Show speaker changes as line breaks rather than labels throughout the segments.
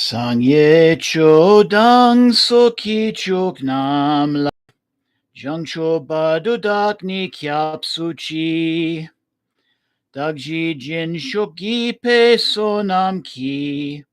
Sangye chodang soki chok nam la jangcho badudak ni kyap suchi dagji jin shoki pe sonam ki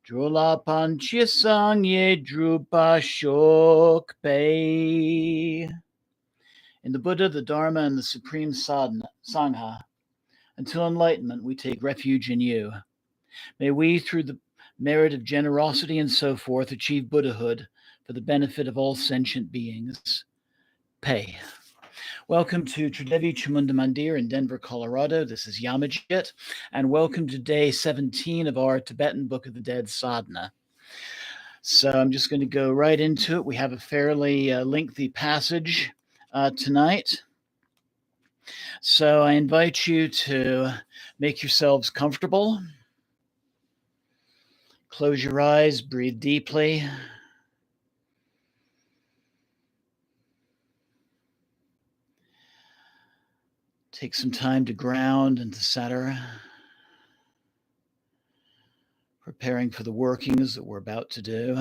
drola panchi sangye drupa shok pe. In the Buddha, the Dharma, and the Supreme Sadhana, Sangha, until enlightenment, we take refuge in you. May we, through the merit of generosity and so forth, achieve Buddhahood for the benefit of all sentient beings. Pei. Welcome to Tridevi Chamunda Mandir in Denver, Colorado. This is Yamajit, and welcome to day 17 of our Tibetan Book of the Dead Sadhana. So I'm just going to go right into it. We have a fairly lengthy passage tonight. So I invite you to make yourselves comfortable. Close your eyes, breathe deeply. Take some time to ground and to center, preparing for the workings that we're about to do.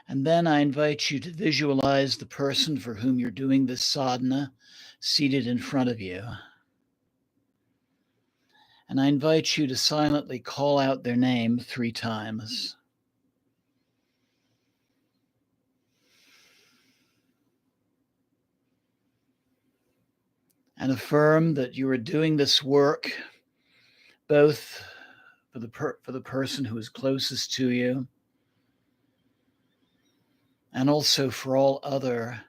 And then I invite you to visualize the person for whom you're doing this sadhana seated in front of you. And I invite you to silently call out their name 3 times. And affirm that you are doing this work both for the person who is closest to you and also for all other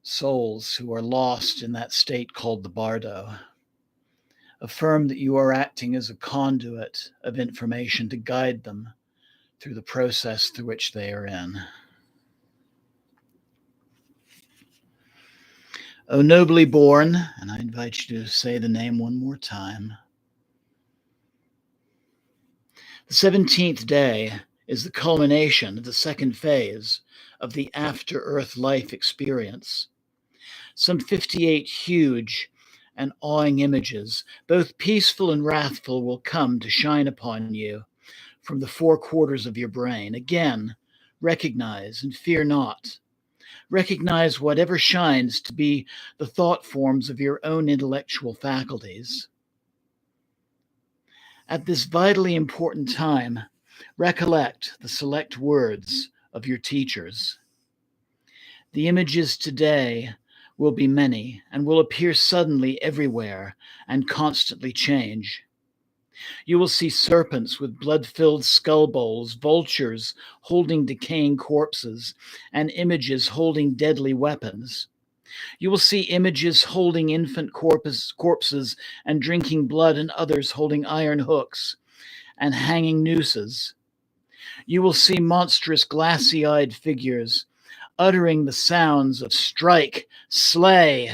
souls who are lost in that state called the bardo. Affirm that you are acting as a conduit of information to guide them through the process through which they are in. O nobly born, and I invite you to say the name one more time. The 17th day is the culmination of the second phase of the after-earth life experience. Some 58 huge and awing images, both peaceful and wrathful, will come to shine upon you from the 4 quarters of your brain. Again, recognize and fear not. Recognize whatever shines to be the thought forms of your own intellectual faculties. At this vitally important time, recollect the select words of your teachers. The images today will be many and will appear suddenly everywhere and constantly change. You will see serpents with blood-filled skull bowls, vultures holding decaying corpses, and images holding deadly weapons. You will see images holding infant corpses and drinking blood, and others holding iron hooks and hanging nooses. You will see monstrous glassy-eyed figures uttering the sounds of strike, slay,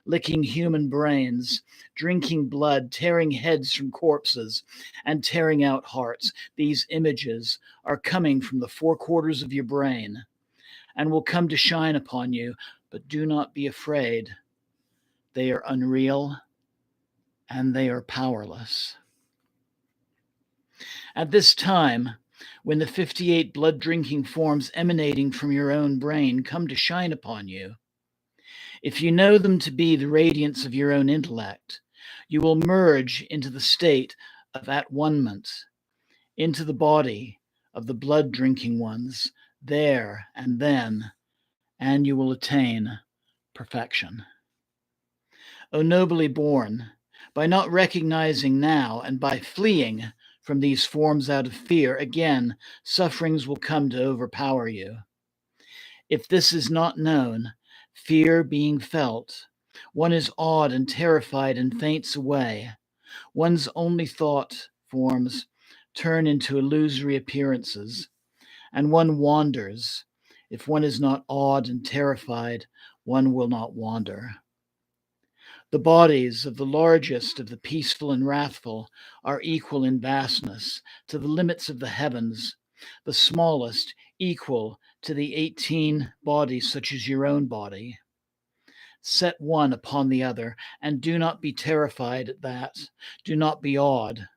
licking human brains, drinking blood, tearing heads from corpses, and tearing out hearts. These images are coming from the 4 quarters of your brain and will come to shine upon you, but do not be afraid. They are unreal and they are powerless. At this time, when the 58 blood-drinking forms emanating from your own brain come to shine upon you, if you know them to be the radiance of your own intellect, you will merge into the state of at-one-ment, into the body of the blood-drinking ones, there and then, and you will attain perfection. O nobly born, by not recognizing now and by fleeing from these forms out of fear, again, sufferings will come to overpower you. If this is not known, fear being felt, one is awed and terrified and faints away. One's only thought forms turn into illusory appearances, and one wanders. If one is not awed and terrified, one will not wander. The bodies of the largest of the peaceful and wrathful are equal in vastness to the limits of the heavens, the smallest equal to the 18 bodies such as your own body. Set one upon the other, and do not be terrified at that. Do not be awed.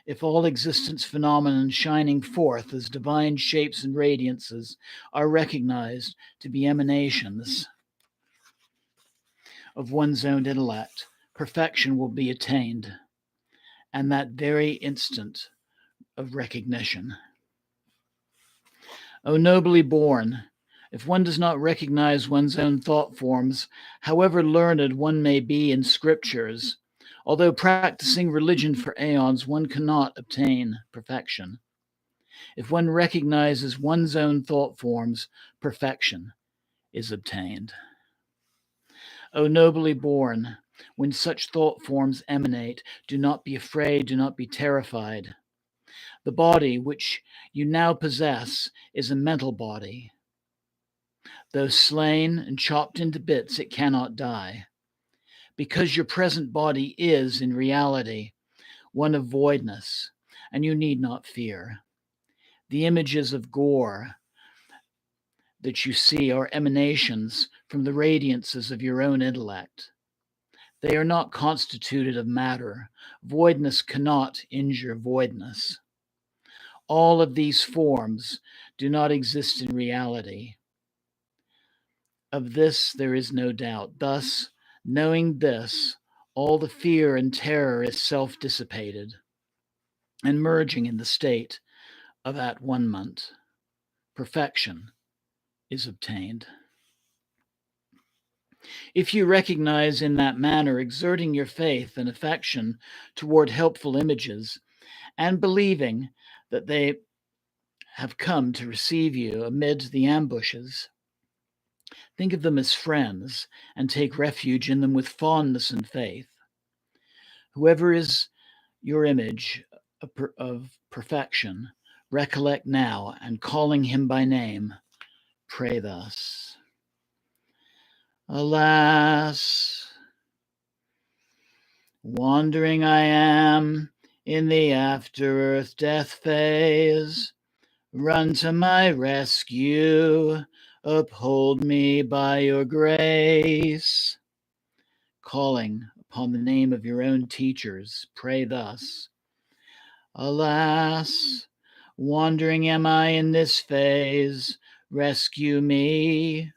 If all existence phenomenon shining forth as divine shapes and radiances are recognized to be emanations of one's own intellect, perfection will be attained, and that very instant of recognition. O nobly born, if one does not recognize one's own thought forms, however learned one may be in scriptures, although practicing religion for aeons, one cannot obtain perfection. If one recognizes one's own thought forms, perfection is obtained. O nobly born, when such thought forms emanate, do not be afraid, do not be terrified. The body which you now possess is a mental body. Though slain and chopped into bits, it cannot die. Because your present body is, in reality, one of voidness, and you need not fear. The images of gore that you see are emanations from the radiances of your own intellect. They are not constituted of matter. Voidness cannot injure voidness. All of these forms do not exist in reality. Of this there is no doubt. Thus, knowing this, all the fear and terror is self-dissipated and merging in the state of at-one-ment. Perfection is obtained. If you recognize in that manner, exerting your faith and affection toward helpful images, and believing that they have come to receive you amid the ambushes, think of them as friends and take refuge in them with fondness and faith. Whoever is your image of perfection, recollect now, and calling him by name, pray thus. Alas, wandering I am in the after-earth death phase. Run to my rescue, uphold me by your grace. Calling upon the name of your own teachers, pray thus. Alas, wandering am I in this phase, rescue me.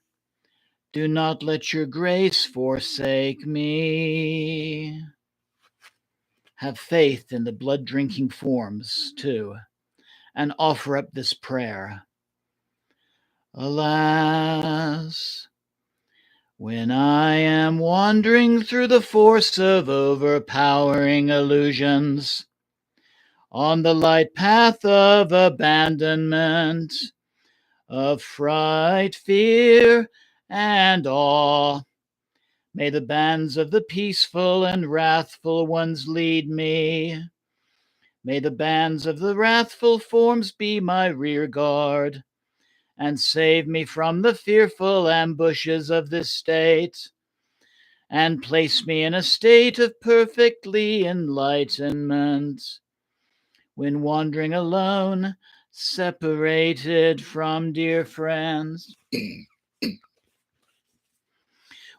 Do not let your grace forsake me. Have faith in the blood-drinking forms, too, and offer up this prayer. Alas, when I am wandering through the force of overpowering illusions, on the light path of abandonment, of fright, fear, and awe, may the bands of the peaceful and wrathful ones lead me. May the bands of the wrathful forms be my rear guard, and save me from the fearful ambushes of this state, and place me in a state of perfectly enlightenment. When wandering alone, separated from dear friends,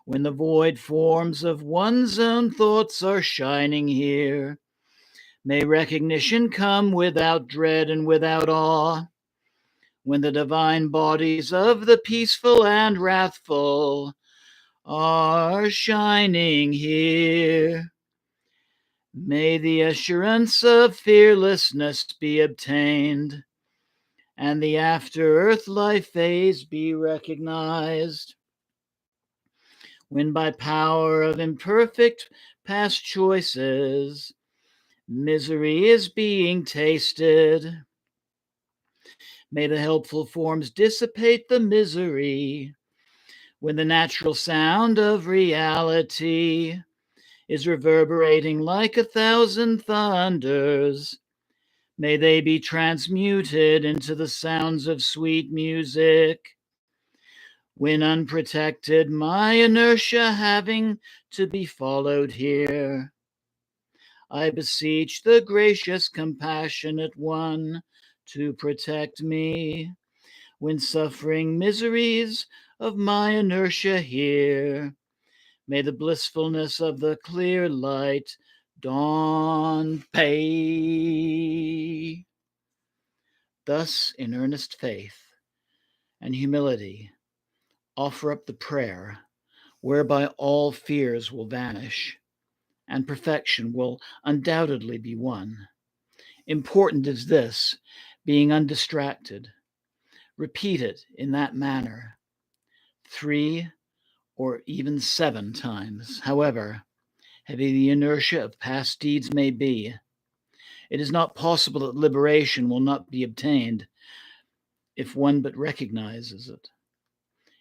when the void forms of one's own thoughts are shining here, may recognition come without dread and without awe. When the divine bodies of the peaceful and wrathful are shining here, may the assurance of fearlessness be obtained, and the after-earth life phase be recognized. When by power of imperfect past choices, misery is being tasted, may the helpful forms dissipate the misery. When the natural sound of reality is reverberating like 1,000 thunders, may they be transmuted into the sounds of sweet music. When unprotected, my inertia having to be followed here, I beseech the gracious, compassionate one to protect me. When suffering miseries of my inertia here May the blissfulness of the clear light dawn pay. Thus, in earnest faith and humility, offer up the prayer whereby all fears will vanish and perfection will undoubtedly be won. Important is this, being undistracted. Repeat it in that manner 3 or even 7 times. However heavy the inertia of past deeds may be, it is not possible that liberation will not be obtained if one but recognizes it.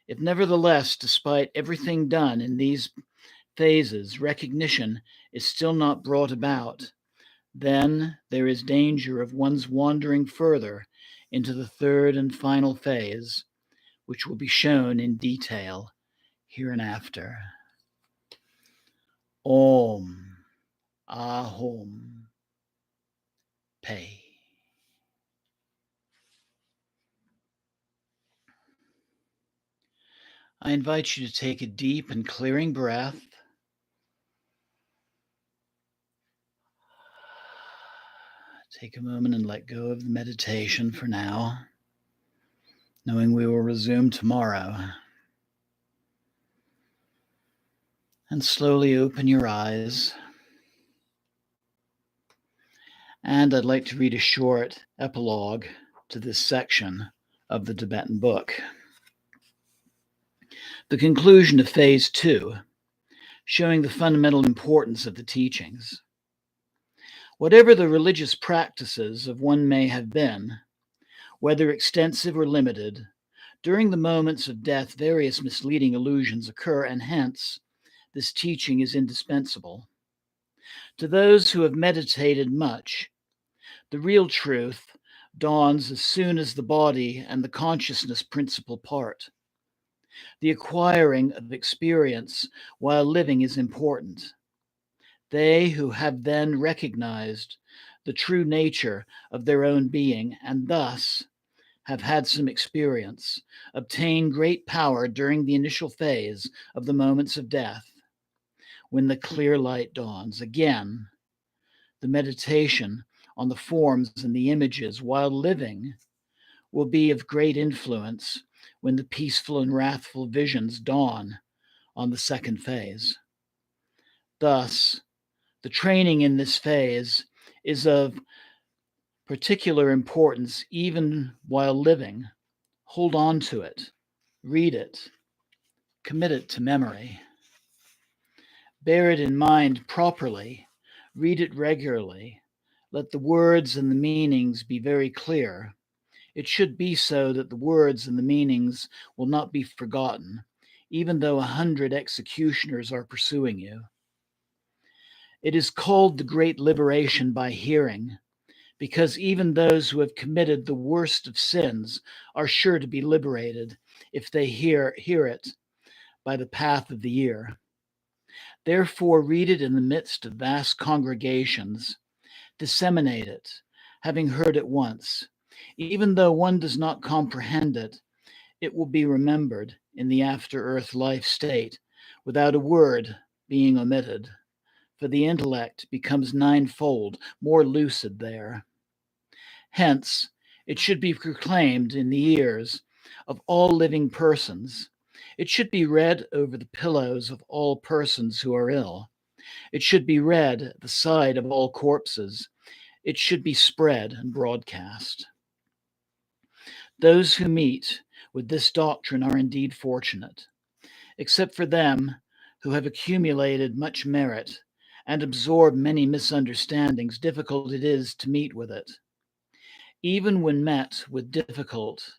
If nevertheless, despite everything done in these phases, recognition is still not brought about, then there is danger of one's wandering further into the third and final phase, which will be shown in detail hereinafter. Om Ahom Pe. I invite you to take a deep and clearing breath. Take a moment and let go of the meditation for now, knowing we will resume tomorrow. And slowly open your eyes. And I'd like to read a short epilogue to this section of the Tibetan book. The conclusion of phase 2, showing the fundamental importance of the teachings. Whatever the religious practices of one may have been, whether extensive or limited, during the moments of death, various misleading illusions occur, and hence, this teaching is indispensable. To those who have meditated much, the real truth dawns as soon as the body and the consciousness principle part. The acquiring of experience while living is important. They who have then recognized the true nature of their own being and thus have had some experience, obtain great power during the initial phase of the moments of death, when the clear light dawns. Again, the meditation on the forms and the images while living will be of great influence when the peaceful and wrathful visions dawn on the second phase. Thus, the training in this phase is of particular importance even while living. Hold on to it, read it, commit it to memory. Bear it in mind properly, read it regularly. Let the words and the meanings be very clear. It should be so that the words and the meanings will not be forgotten, even though 100 executioners are pursuing you. It is called the great liberation by hearing, because even those who have committed the worst of sins are sure to be liberated if they hear it by the path of the ear. Therefore, read it in the midst of vast congregations. Disseminate it, having heard it once. Even though one does not comprehend it, it will be remembered in the after-earth life state without a word being omitted, for the intellect becomes ninefold more lucid there. Hence, it should be proclaimed in the ears of all living persons. It should be read over the pillows of all persons who are ill. It should be read at the side of all corpses. It should be spread and broadcast. Those who meet with this doctrine are indeed fortunate. Except for them who have accumulated much merit and absorbed many misunderstandings, difficult it is to meet with it. Even when met with, difficult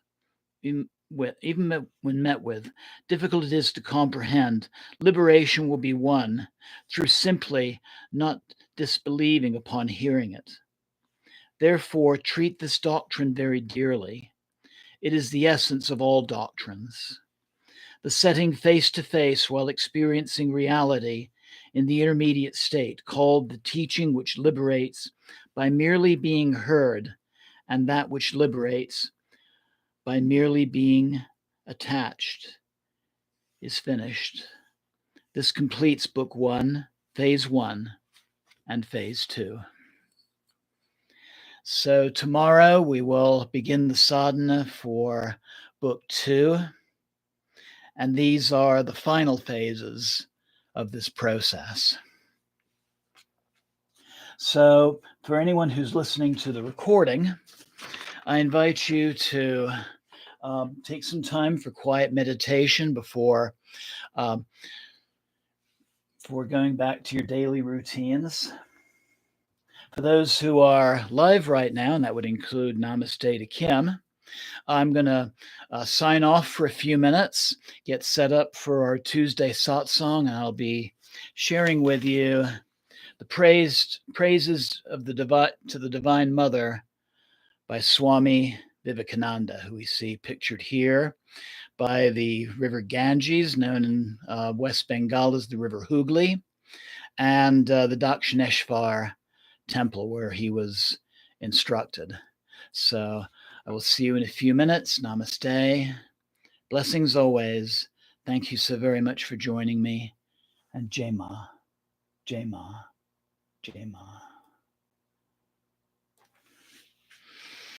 it is to comprehend. Liberation will be won through simply not disbelieving upon hearing it. Therefore, treat this doctrine very dearly. It is the essence of all doctrines. The setting face to face while experiencing reality in the intermediate state, called the teaching which liberates by merely being heard, and that which liberates by merely being attached, is finished. This completes Book 1, Phase 1, and Phase 2. So tomorrow we will begin the sadhana for Book 2, and these are the final phases of this process. So for anyone who's listening to the recording, I invite you to take some time for quiet meditation before going back to your daily routines. For those who are live right now, and that would include Namaste to Kim, I'm going to sign off for a few minutes, get set up for our Tuesday satsang, and I'll be sharing with you the praises of to the Divine Mother by Swami Vivekananda, who we see pictured here by the river Ganges, known in West Bengal as the river Hooghly, and the Dakshineshvar temple where he was instructed. So I will see you in a few minutes. Namaste. Blessings always. Thank you so very much for joining me. And Jai Ma, Jai Ma, Jai Ma.